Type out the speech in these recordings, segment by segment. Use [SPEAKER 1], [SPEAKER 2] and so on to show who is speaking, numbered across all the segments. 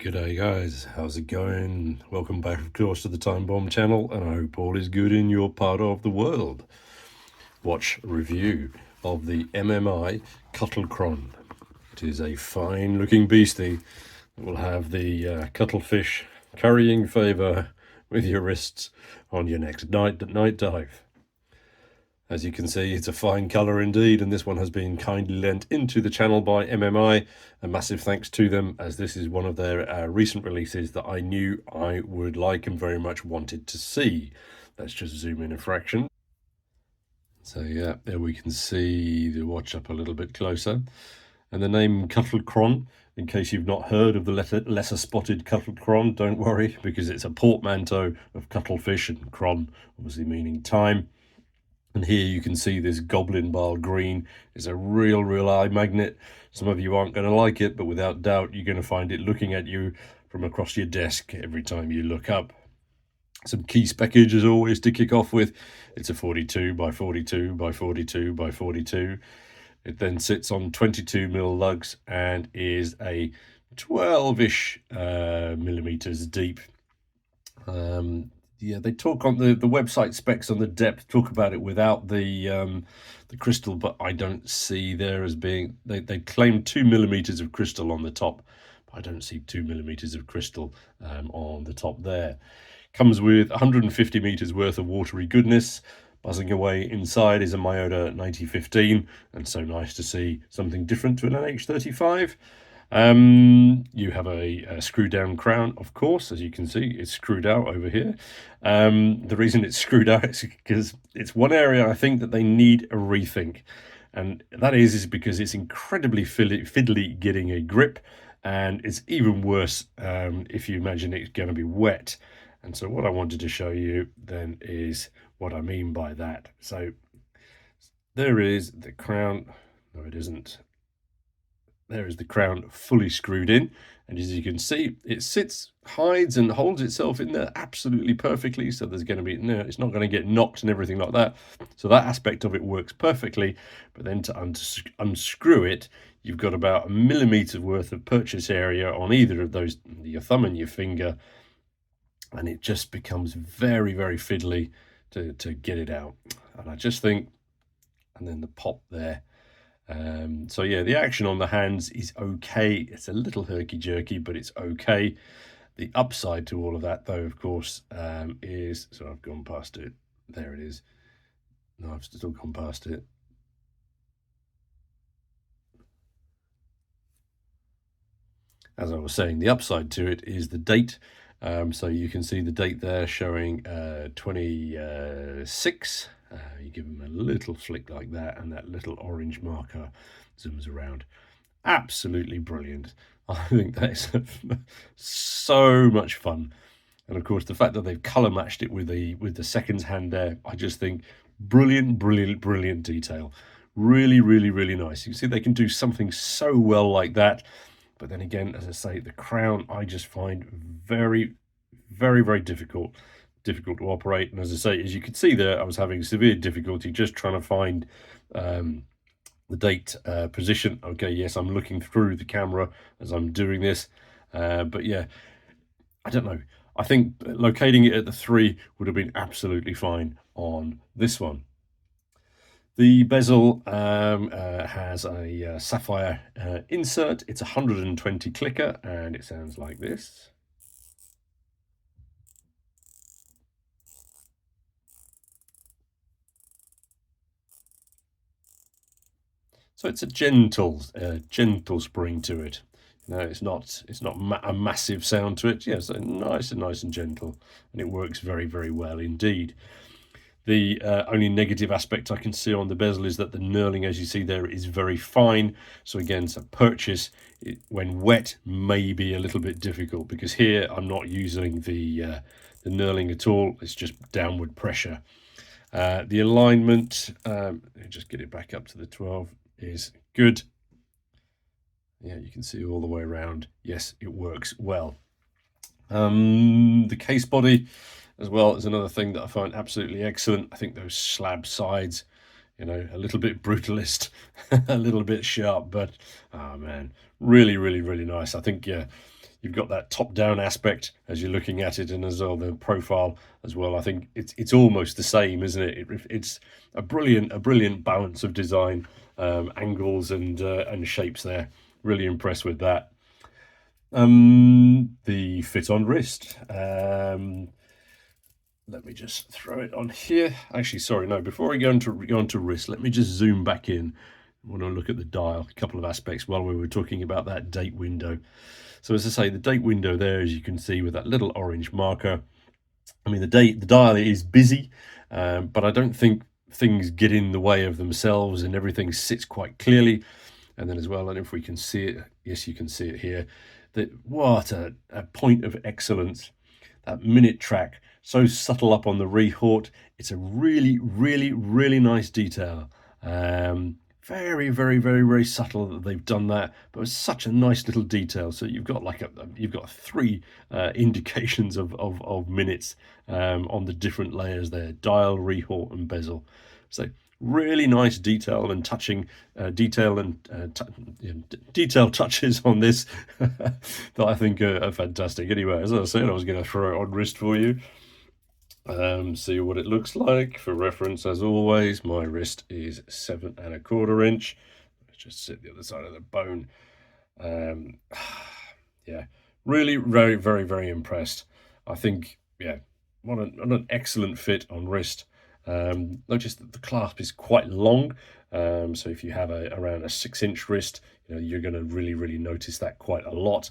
[SPEAKER 1] G'day guys, how's it going? Welcome back of course to the Time Bomb channel, and I hope all is good in your part of the world. Watch review of the MMI CUTTLECHRON. It is a fine looking beastie that will have the cuttlefish currying favour with your wrists on your next night dive. As you can see, it's a fine colour indeed, and this one has been kindly lent into the channel by MMI. A massive thanks to them, as this is one of their recent releases that I knew I would like and very much wanted to see. Let's just zoom in a fraction. So yeah, there we can see the watch up a little bit closer. And the name CUTTLECHRON, in case you've not heard of the lesser spotted CUTTLECHRON, don't worry, because it's a portmanteau of cuttlefish and chron, obviously meaning time. And here you can see this goblin bar green is a real eye magnet. Some of you aren't going to like it, but without doubt, you're going to find it looking at you from across your desk every time you look up. Some key speckage as always to kick off with. It's a 42 by 42 by 42 by 42. It then sits on 22mm lugs and is a 12-ish millimeters deep. Yeah, they talk on the website specs on the depth, talk about it without the crystal, but I don't see there as being, they claim 2mm of crystal on the top, but I don't see 2mm of crystal on the top there. Comes with 150 meters worth of watery goodness. Buzzing away inside is a Myoda 9015, and so nice to see something different to an NH35. You have a screw down crown, of course, as you can see, it's screwed out over here. The reason it's screwed out is because it's one area I think that they need a rethink, and that is because it's incredibly fiddly getting a grip, and it's even worse if you imagine it's going to be wet. And so what I wanted to show you then is what I mean by that. So there is the crown. No, it isn't. There is the crown fully screwed in, and as you can see, it sits, hides and holds itself in there absolutely perfectly. So there's going to be no, it's not going to get knocked and everything like that. So that aspect of it works perfectly. But then to unscrew it, you've got about 1 millimeter worth of purchase area on either of those, your thumb and your finger, and it just becomes very fiddly to get it out. And I just think, and then the pop there. So yeah, the action on the hands is okay. It's a little herky-jerky, but it's okay. The upside to all of that, though, of course, is, so I've gone past it. There it is. No, I've still gone past it. As I was saying, the upside to it is the date. So you can see the date there showing 26. You give them a little flick like that, and that little orange marker zooms around. Absolutely brilliant. I think that is so much fun. And of course, the fact that they've color matched it with the seconds hand there, I just think brilliant detail. Really nice. You can see they can do something so well like that. But then again, as I say, the crown I just find very difficult to operate. And as I say, as you can see there, I was having severe difficulty just trying to find the date position. Okay, yes, I'm looking through the camera as I'm doing this, but yeah, I don't know. I think locating it at the 3 would have been absolutely fine on this one. The bezel has a sapphire insert. It's 120 clicker, and it sounds like this. So it's a gentle spring to it. No, it's not a massive sound to it. Yes, nice and gentle, and it works very well indeed. The only negative aspect I can see on the bezel is that the knurling, as you see there, is very fine. So again, so purchase when wet may be a little bit difficult, because here I'm not using the knurling at all. It's just downward pressure. The alignment, just get it back up to the 12, is good. Yeah, you can see all the way around. Yes, it works well. The case body as well is another thing that I find absolutely excellent. I think those slab sides, you know, a little bit brutalist, a little bit sharp, but oh man, really nice. I think, yeah, You've got that top-down aspect as you're looking at it, and as well the profile as well. I think it's almost the same, isn't it? It's a brilliant balance of design, angles and shapes there. Really impressed with that. The fit on wrist. Let me just throw it on here. Actually, sorry, no. Before I go into wrist, let me just zoom back in. I want to look at the dial, a couple of aspects while we were talking about that date window. So as I say, the date window there, as you can see with that little orange marker. I mean, the dial is busy, but I don't think things get in the way of themselves, and everything sits quite clearly. And then as well, and if we can see it, yes, you can see it here. That what a point of excellence. That minute track, so subtle up on the Rehort. It's a really nice detail. Very subtle that they've done that, but it's such a nice little detail. So you've got you've got three indications of minutes on the different layers there: dial, Rehort, and bezel. So really nice detail and touching detail touches on this that I think are fantastic. Anyway, as I said, I was going to throw it on wrist for you. See what it looks like. For reference, as always, my wrist is 7¼ inch. Let's just sit the other side of the bone. Yeah, really very impressed. I think, yeah, what an excellent fit on wrist. Notice that the clasp is quite long, so if you have around a 6-inch wrist, you're going to really notice that quite a lot.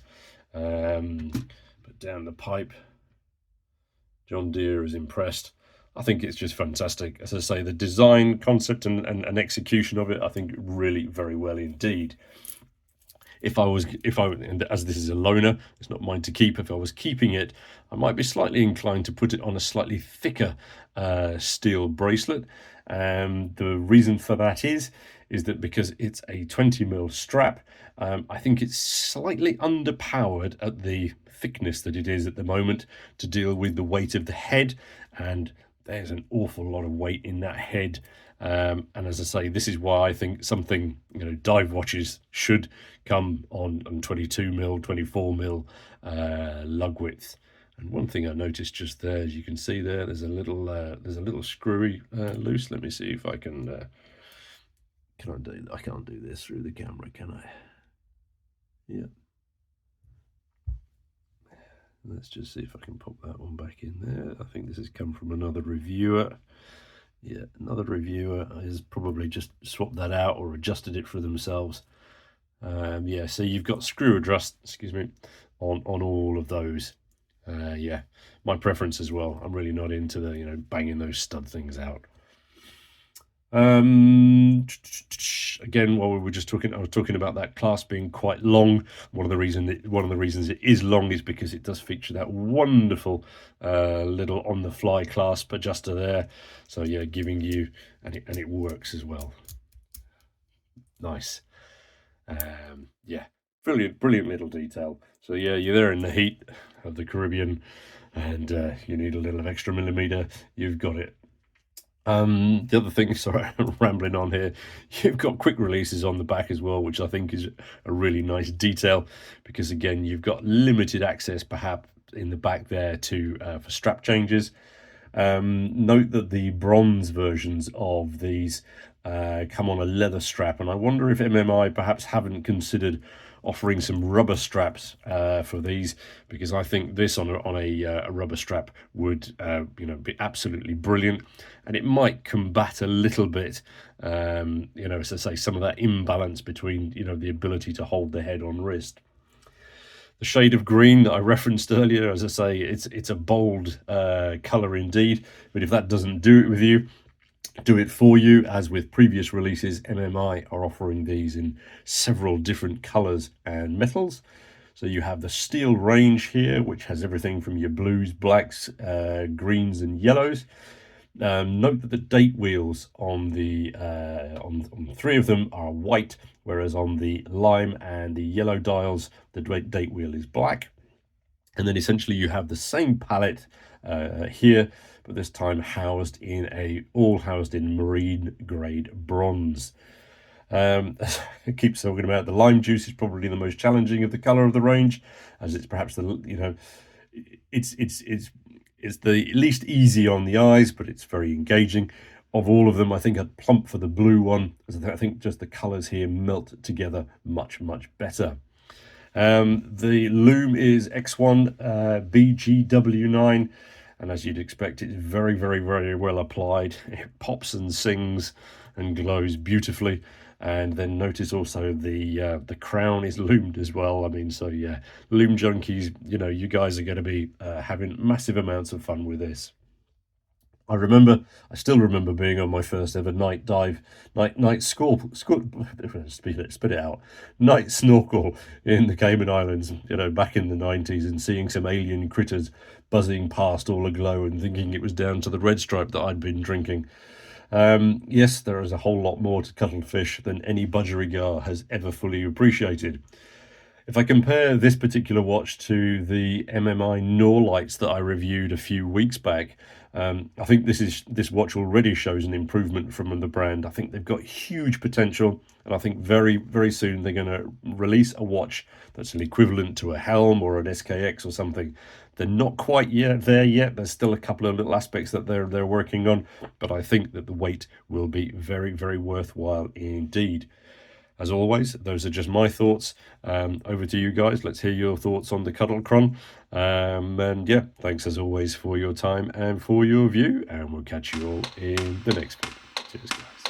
[SPEAKER 1] But down the pipe, John Deere is impressed. I think it's just fantastic. As I say, the design, concept, and execution of it, I think really very well indeed. As this is a loaner, it's not mine to keep. If I was keeping it, I might be slightly inclined to put it on a slightly thicker steel bracelet. The reason for that is that because it's a 20mm strap, I think it's slightly underpowered at the thickness that it is at the moment to deal with the weight of the head, and there's an awful lot of weight in that head. And as I say, this is why I think something, dive watches should come on 22mm, 24mm lug width. And one thing I noticed just there, as you can see there's a little screwy loose. Let me see if I can I do? I can't do this through the camera, can I? Yeah. Let's just see if I can pop that one back in there. I think this has come from another reviewer. Yeah, another reviewer has probably just swapped that out or adjusted it for themselves. Yeah, so you've got screw adjust, on all of those. Yeah, my preference as well. I'm really not into the banging those stud things out. Again, while we were just talking, I was talking about that clasp being quite long. One of the reasons it is long is because it does feature that wonderful little on the fly clasp adjuster there. So yeah, giving you, and it works as well. Nice. Yeah, brilliant little detail. So yeah, you're there in the heat of the Caribbean, and you need a little extra millimeter. You've got it. The other thing, sorry, I'm rambling on here, you've got quick releases on the back as well, which I think is a really nice detail, because again, you've got limited access perhaps in the back there to for strap changes. Note that the bronze versions of these come on a leather strap, and I wonder if MMI perhaps haven't considered offering some rubber straps for these, because I think this on a rubber strap would be absolutely brilliant, and it might combat a little bit as I say, some of that imbalance between the ability to hold the head on wrist. The shade of green that I referenced earlier, as I say, it's a bold color indeed, but if that doesn't do it with you, do it for you. As with previous releases, MMI are offering these in several different colors and metals. So you have the steel range here, which has everything from your blues, blacks, greens, and yellows. Note that the date wheels on the on 3 of them are white, whereas on the lime and the yellow dials, the date wheel is black. And then essentially you have the same palette here, but this time housed in marine grade bronze. It keeps talking about the lime juice is probably the most challenging of the colour of the range, as it's perhaps it's the least easy on the eyes, but it's very engaging. Of all of them, I think I'd plump for the blue one, as I think just the colours here melt together much, much better. The loom is X1 BGW9, and as you'd expect, it's very, very, very well applied. It pops and sings and glows beautifully. And then notice also the crown is loomed as well. I mean, so yeah, loom junkies, you guys are going to be having massive amounts of fun with this. I still remember being on my first ever night dive, night spit it out, night snorkel in the Cayman Islands, back in the 90s, and seeing some alien critters buzzing past all aglow and thinking it was down to the red stripe that I'd been drinking. Yes, there is a whole lot more to cuttlefish than any budgerigar has ever fully appreciated. If I compare this particular watch to the MMI Norlights that I reviewed a few weeks back, I think this watch already shows an improvement from the brand. I think they've got huge potential, and I think very, very soon they're going to release a watch that's an equivalent to a Helm or an SKX or something. They're not quite there yet. There's still a couple of little aspects that they're working on, but I think that the wait will be very, very worthwhile indeed. As always, those are just my thoughts. Over to you guys. Let's hear your thoughts on the Cuttlecron. And yeah, thanks as always for your time and for your view. And we'll catch you all in the next one. Cheers, guys.